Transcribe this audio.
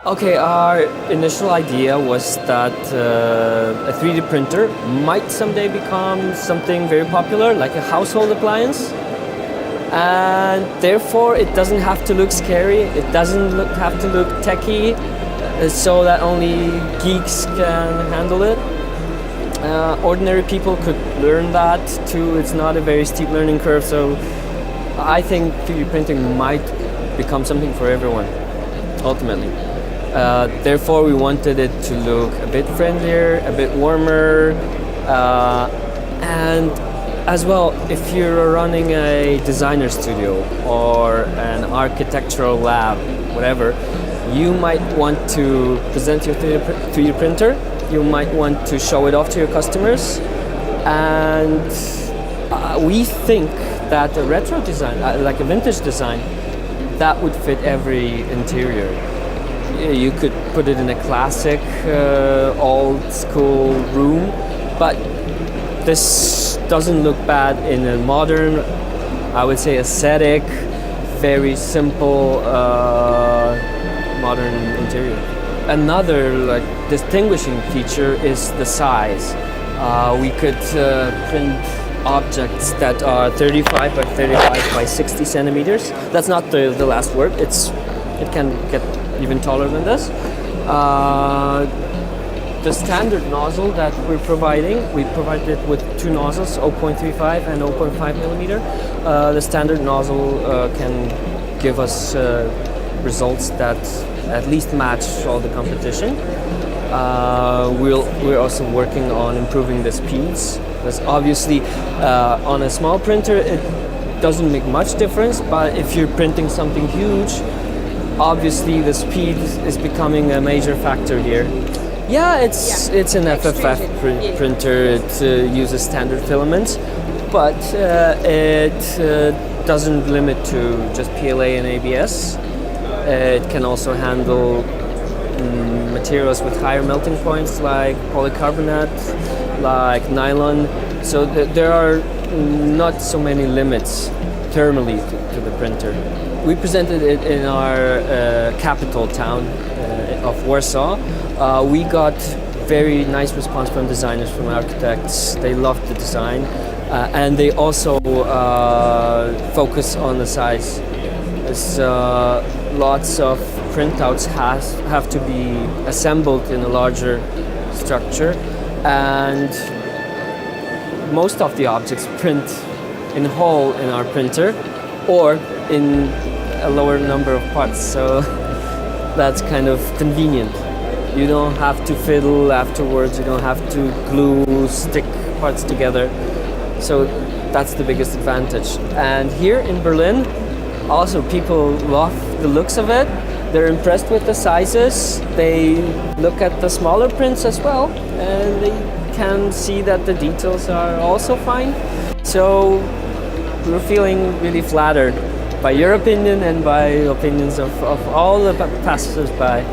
Okay, our initial idea was that a 3D printer might someday become something very popular, like a household appliance. And therefore, it doesn't have to look scary, it doesn't have to look techy, so that only geeks can handle it. Ordinary people could learn that too. It's not a very steep learning curve, so I think 3D printing might become something for everyone, ultimately. Therefore, we wanted it to look a bit friendlier, a bit warmer, and as well, if you're running a designer studio or an architectural lab, whatever, you might want to present your 3D printer, you might want to show it off to your customers, and we think that a retro design, like a vintage design, that would fit every interior. You could put it in a classic, old school room, but this doesn't look bad in a modern, I would say aesthetic, very simple, modern interior. Another distinguishing feature is the size. We could print objects that are 35 by 35 by 60 centimeters. That's not the last word. It can get even taller than this. The standard nozzle that we provide it with two nozzles, 0.35 and 0.5 millimeter. The standard nozzle can give us results that at least match all the competition. We're also working on improving the speeds, because obviously on a small printer it doesn't make much difference, but if you're printing something huge, obviously the speed is becoming a major factor here. Yeah, it's an FFF printer. It uses standard filaments, but it doesn't limit to just PLA and ABS. It can also handle materials with higher melting points like polycarbonate, like nylon. So there are not so many limits thermally to the printer. We presented it in our capital town of Warsaw. We got very nice response from designers, from architects. They loved the design, and they also focus on the size. As lots of printouts have to be assembled in a larger structure, and most of the objects print in whole in our printer or in a lower number of parts, so that's kind of convenient. You don't have to fiddle afterwards, you don't have to glue, stick parts together, so that's the biggest advantage. And here in Berlin, also people love the looks of it. They're impressed with the sizes. They look at the smaller prints as well, and they can see that the details are also fine. So we're feeling really flattered by your opinion and by opinions of all the passers-by.